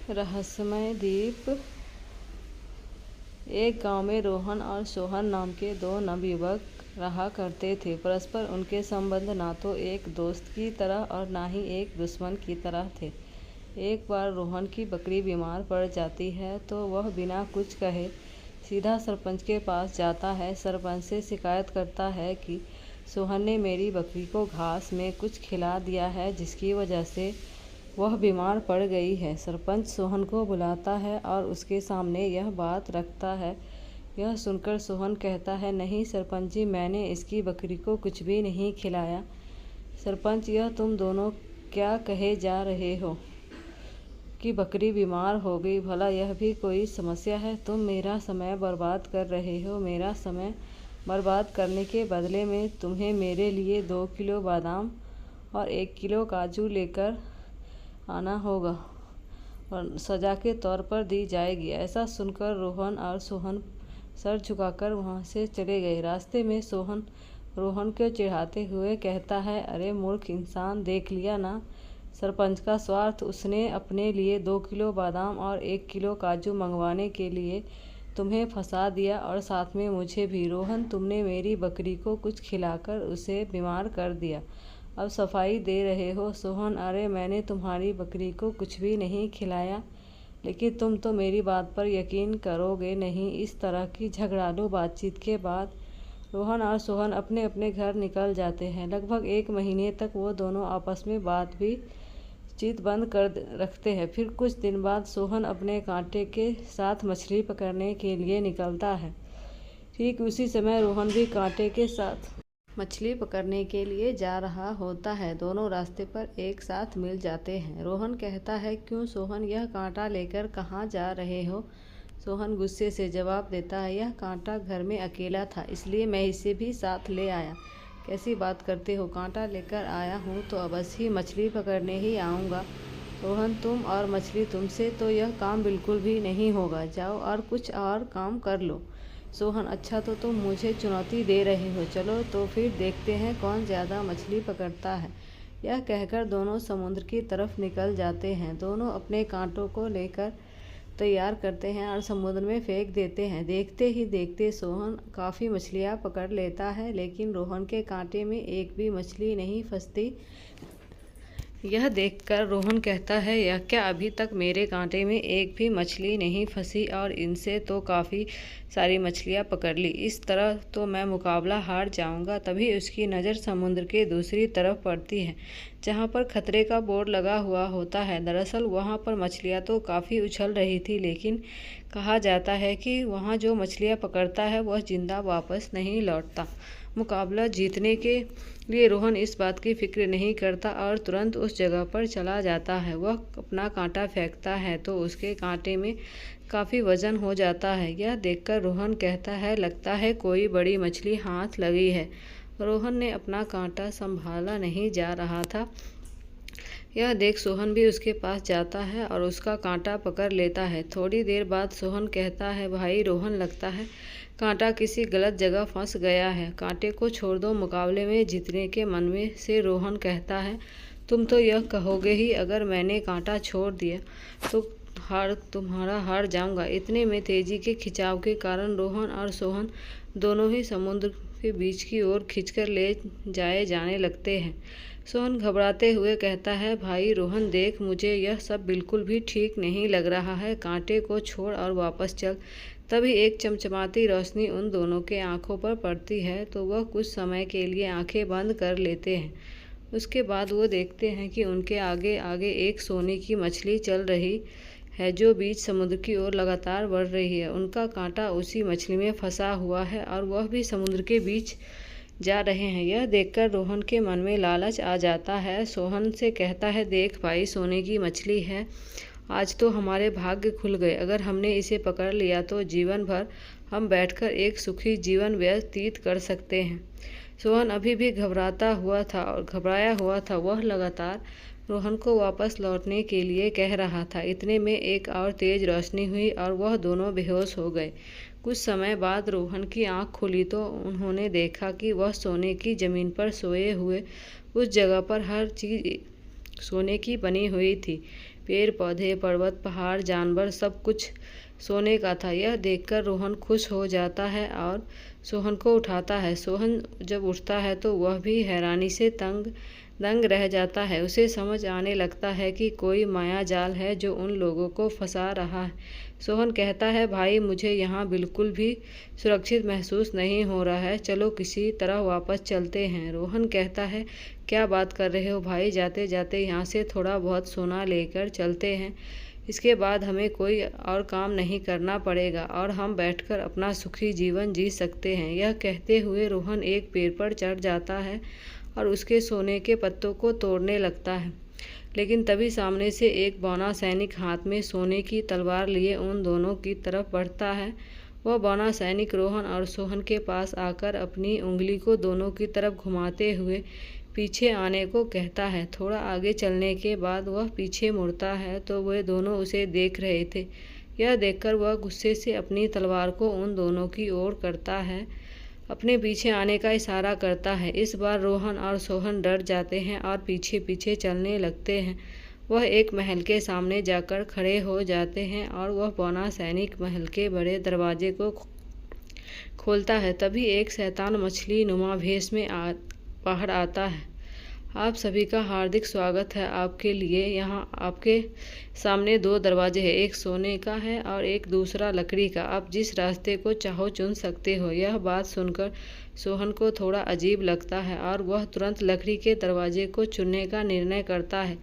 रहस्यमय द्वीप। एक गांव में रोहन और सोहन नाम के दो नवयुवक रहा करते थे। परस्पर उनके संबंध ना तो एक दोस्त की तरह और ना ही एक दुश्मन की तरह थे। एक बार रोहन की बकरी बीमार पड़ जाती है तो वह बिना कुछ कहे सीधा सरपंच के पास जाता है। सरपंच से शिकायत करता है कि सोहन ने मेरी बकरी को घास में कुछ खिला दिया है, जिसकी वजह से वह बीमार पड़ गई है। सरपंच सोहन को बुलाता है और उसके सामने यह बात रखता है। यह सुनकर सोहन कहता है, नहीं सरपंच जी, मैंने इसकी बकरी को कुछ भी नहीं खिलाया। सरपंच, यह तुम दोनों क्या कहे जा रहे हो कि बकरी बीमार हो गई? भला यह भी कोई समस्या है? तुम मेरा समय बर्बाद कर रहे हो। मेरा समय बर्बाद करने के बदले में तुम्हें मेरे लिए 2 किलो बादाम और 1 किलो काजू लेकर आना होगा और सजा के तौर पर दी जाएगी। ऐसा सुनकर रोहन और सोहन सर झुकाकर वहाँ से चले गए। रास्ते में सोहन रोहन को चिढ़ाते हुए कहता है, अरे मूर्ख इंसान, देख लिया ना सरपंच का स्वार्थ। उसने अपने लिए 2 किलो बादाम और 1 किलो काजू मंगवाने के लिए तुम्हें फंसा दिया और साथ में मुझे भी। रोहन, तुमने मेरी बकरी को कुछ खिलाकर उसे बीमार कर दिया, अब सफाई दे रहे हो। सोहन, अरे मैंने तुम्हारी बकरी को कुछ भी नहीं खिलाया, लेकिन तुम तो मेरी बात पर यकीन करोगे नहीं। इस तरह की झगड़ालू बातचीत के बाद रोहन और सोहन अपने अपने घर निकल जाते हैं। लगभग 1 महीने तक वो दोनों आपस में बात भी चीत बंद कर रखते हैं। फिर कुछ दिन बाद सोहन अपने कांटे के साथ मछली पकड़ने के लिए निकलता है। ठीक उसी समय रोहन भी कांटे के साथ मछली पकड़ने के लिए जा रहा होता है। दोनों रास्ते पर एक साथ मिल जाते हैं। रोहन कहता है, क्यों सोहन, यह कांटा लेकर कहाँ जा रहे हो? सोहन गुस्से से जवाब देता है, यह कांटा घर में अकेला था, इसलिए मैं इसे भी साथ ले आया। कैसी बात करते हो? कांटा लेकर आया हूँ तो अवश्य ही मछली पकड़ने ही आऊँगा। रोहन, तुम और मछली, तुमसे तो यह काम बिल्कुल भी नहीं होगा। जाओ और कुछ और काम कर लो। सोहन, अच्छा तो तुम मुझे चुनौती दे रहे हो। चलो तो फिर देखते हैं कौन ज़्यादा मछली पकड़ता है। यह कहकर दोनों समुद्र की तरफ निकल जाते हैं। दोनों अपने कांटों को लेकर तैयार करते हैं और समुद्र में फेंक देते हैं। देखते ही देखते सोहन काफ़ी मछलियाँ पकड़ लेता है, लेकिन रोहन के कांटे में एक भी मछली नहीं फंसती। यह देखकर रोहन कहता है, यह क्या, अभी तक मेरे कांटे में एक भी मछली नहीं फंसी और इनसे तो काफ़ी सारी मछलियाँ पकड़ ली। इस तरह तो मैं मुकाबला हार जाऊंगा। तभी उसकी नज़र समुद्र के दूसरी तरफ पड़ती है, जहाँ पर खतरे का बोर्ड लगा हुआ होता है। दरअसल वहाँ पर मछलियाँ तो काफ़ी उछल रही थी, लेकिन कहा जाता है कि वहाँ जो मछलियाँ पकड़ता है वह जिंदा वापस नहीं लौटता। मुकाबला जीतने के लिए रोहन इस बात की फिक्र नहीं करता और तुरंत उस जगह पर चला जाता है। वह अपना कांटा फेंकता है तो उसके कांटे में काफ़ी वजन हो जाता है। यह देखकर रोहन कहता है, लगता है कोई बड़ी मछली हाथ लगी है। रोहन ने अपना कांटा संभाला नहीं जा रहा था। यह देख सोहन भी उसके पास जाता है और उसका कांटा पकड़ लेता है। थोड़ी देर बाद सोहन कहता है, भाई रोहन, लगता है कांटा किसी गलत जगह फंस गया है। कांटे को छोड़ दो, मुकाबले में जीतने के मन में से रोहन कहता है, तुम तो यह कहोगे ही, अगर मैंने कांटा छोड़ दिया तो तुम्हारा हार जाऊंगा। इतने में तेजी के खिंचाव के कारण रोहन और सोहन दोनों ही समुद्र के बीच की ओर खींचकर ले जाने लगते हैं। सोहन घबराते हुए कहता है, भाई रोहन देख, मुझे यह सब बिल्कुल भी ठीक नहीं लग रहा है। कांटे को छोड़ और वापस चल। तभी एक चमचमाती रोशनी उन दोनों के आंखों पर पड़ती है तो वह कुछ समय के लिए आंखें बंद कर लेते हैं। उसके बाद वो देखते हैं कि उनके आगे आगे एक सोने की मछली चल रही है, जो बीच समुद्र की ओर लगातार बढ़ रही है। उनका कांटा उसी मछली में फंसा हुआ है और वह भी समुद्र के बीच जा रहे हैं। यह देखकर रोहन के मन में लालच आ जाता है। सोहन से कहता है, देख भाई, सोने की मछली है, आज तो हमारे भाग्य खुल गए। अगर हमने इसे पकड़ लिया तो जीवन भर हम बैठकर एक सुखी जीवन व्यतीत कर सकते हैं। सोहन अभी भी घबराया हुआ था। वह लगातार रोहन को वापस लौटने के लिए कह रहा था। इतने में एक और तेज रोशनी हुई और वह दोनों बेहोश हो गए। कुछ समय बाद रोहन की आंख खुली तो उन्होंने देखा कि वह सोने की जमीन पर सोए हुए उस जगह पर हर चीज़ सोने की बनी हुई थी। पेड़ पौधे, पर्वत, पहाड़, जानवर सब कुछ सोने का था। यह देखकर रोहन खुश हो जाता है और सोहन को उठाता है। सोहन जब उठता है तो वह भी हैरानी से दंग रह जाता है। उसे समझ आने लगता है कि कोई माया जाल है जो उन लोगों को फंसा रहा है। सोहन कहता है, भाई मुझे यहाँ बिल्कुल भी सुरक्षित महसूस नहीं हो रहा है, चलो किसी तरह वापस चलते हैं। रोहन कहता है, क्या बात कर रहे हो भाई, जाते जाते यहाँ से थोड़ा बहुत सोना लेकर चलते हैं, इसके बाद हमें कोई और काम नहीं करना पड़ेगा और हम बैठकर अपना सुखी जीवन जी सकते हैं। यह कहते हुए रोहन एक पेड़ पर चढ़ जाता है और उसके सोने के पत्तों को तोड़ने लगता है। लेकिन तभी सामने से एक बौना सैनिक हाथ में सोने की तलवार लिए उन दोनों की तरफ बढ़ता है। वह बौना सैनिक रोहन और सोहन के पास आकर अपनी उंगली को दोनों की तरफ घुमाते हुए पीछे आने को कहता है। थोड़ा आगे चलने के बाद वह पीछे मुड़ता है तो वे दोनों उसे देख रहे थे। यह देखकर वह गुस्से से अपनी तलवार को उन दोनों की ओर करता है, अपने पीछे आने का इशारा करता है। इस बार रोहन और सोहन डर जाते हैं और पीछे पीछे चलने लगते हैं। वह एक महल के सामने जाकर खड़े हो जाते हैं और वह बौना सैनिक महल के बड़े दरवाजे को खोलता है। तभी एक शैतान मछली नुमा भेष में बाहर आता है। आप सभी का हार्दिक स्वागत है। आपके लिए यहाँ आपके सामने 2 दरवाजे हैं, एक सोने का है और एक दूसरा लकड़ी का। आप जिस रास्ते को चाहो चुन सकते हो। यह बात सुनकर सोहन को थोड़ा अजीब लगता है और वह तुरंत लकड़ी के दरवाजे को चुनने का निर्णय करता है।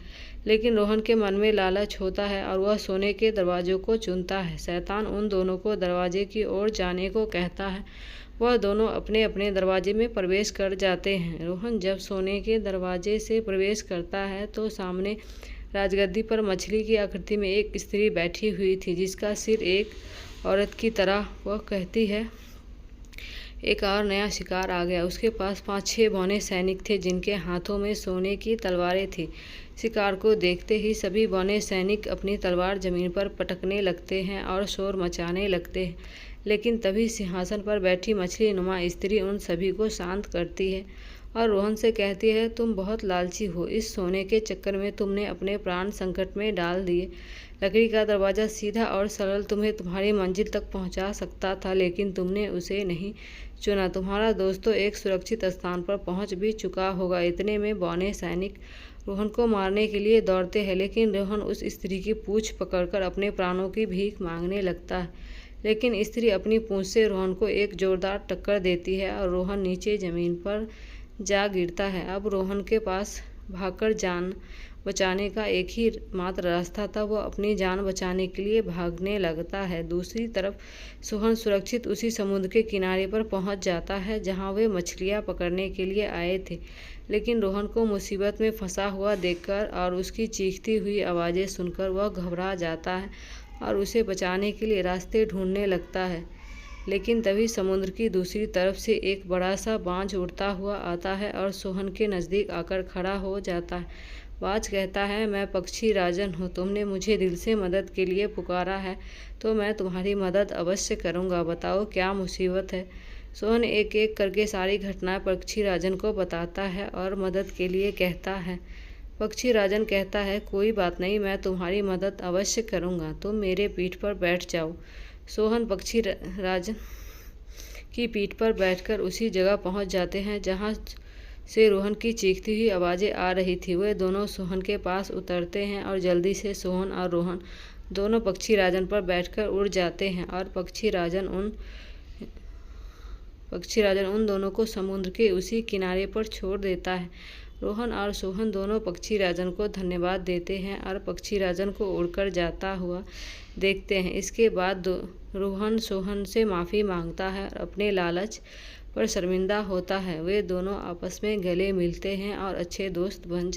लेकिन रोहन के मन में लालच होता है और वह सोने के दरवाजों को चुनता है। शैतान उन दोनों को दरवाजे की ओर जाने को कहता है। वह दोनों अपने अपने दरवाजे में प्रवेश कर जाते हैं। रोहन जब सोने के दरवाजे से प्रवेश करता है तो सामने राजगद्दी पर मछली की आकृति में एक स्त्री बैठी हुई थी, जिसका सिर एक औरत की तरह। वह कहती है, एक और नया शिकार आ गया। उसके पास 5-6 बौने सैनिक थे जिनके हाथों में सोने की तलवारें थी। शिकार को देखते ही सभी बौने सैनिक अपनी तलवार जमीन पर पटकने लगते हैं और शोर मचाने लगते हैं। लेकिन तभी सिंहासन पर बैठी मछली नुमा स्त्री उन सभी को शांत करती है और रोहन से कहती है, तुम बहुत लालची हो। इस सोने के चक्कर में तुमने अपने प्राण संकट में डाल दिए। लकड़ी का दरवाज़ा सीधा और सरल तुम्हें तुम्हारी मंजिल तक पहुंचा सकता था, लेकिन तुमने उसे नहीं चुना। तुम्हारा दोस्त तो एक सुरक्षित स्थान पर पहुंच भी चुका होगा। इतने में बौने सैनिक रोहन को मारने के लिए दौड़ते हैं, लेकिन रोहन उस स्त्री की पूंछ पकड़कर अपने प्राणों की भीख मांगने लगता है। लेकिन स्त्री अपनी पूंछ से रोहन को एक जोरदार टक्कर देती है और रोहन नीचे ज़मीन पर जा गिरता है। अब रोहन के पास भागकर जान बचाने का एक ही मात्र रास्ता था। वह अपनी जान बचाने के लिए भागने लगता है। दूसरी तरफ सोहन सुरक्षित उसी समुद्र के किनारे पर पहुंच जाता है जहां वे मछलियां पकड़ने के लिए आए थे। लेकिन रोहन को मुसीबत में फंसा हुआ देखकर और उसकी चीखती हुई आवाज़ें सुनकर वह घबरा जाता है और उसे बचाने के लिए रास्ते ढूंढने लगता है। लेकिन तभी समुद्र की दूसरी तरफ से एक बड़ा सा बाज उड़ता हुआ आता है और सोहन के नज़दीक आकर खड़ा हो जाता है। बाज कहता है, मैं पक्षी राजन हूँ। तुमने मुझे दिल से मदद के लिए पुकारा है तो मैं तुम्हारी मदद अवश्य करूँगा। बताओ क्या मुसीबत है। सोहन एक एक करके सारी घटनाएं पक्षी राजन को बताता है और मदद के लिए कहता है। पक्षी राजन कहता है, कोई बात नहीं, मैं तुम्हारी मदद अवश्य करूँगा। तुम मेरे पीठ पर बैठ जाओ। सोहन पक्षी राजन की पीठ पर बैठकर उसी जगह पहुंच जाते हैं जहां से रोहन की चीखती हुई आवाज़ें आ रही थी। वे दोनों सोहन के पास उतरते हैं और जल्दी से सोहन और रोहन दोनों पक्षी राजन पर बैठकर उड़ जाते हैं और पक्षी राजन उन दोनों को समुद्र के उसी किनारे पर छोड़ देता है। रोहन और सोहन दोनों पक्षी राजन को धन्यवाद देते हैं और पक्षी राजन को उड़कर जाता हुआ देखते हैं। इसके बाद रोहन सोहन से माफ़ी मांगता है और अपने लालच पर शर्मिंदा होता है। वे दोनों आपस में गले मिलते हैं और अच्छे दोस्त बन जाते हैं।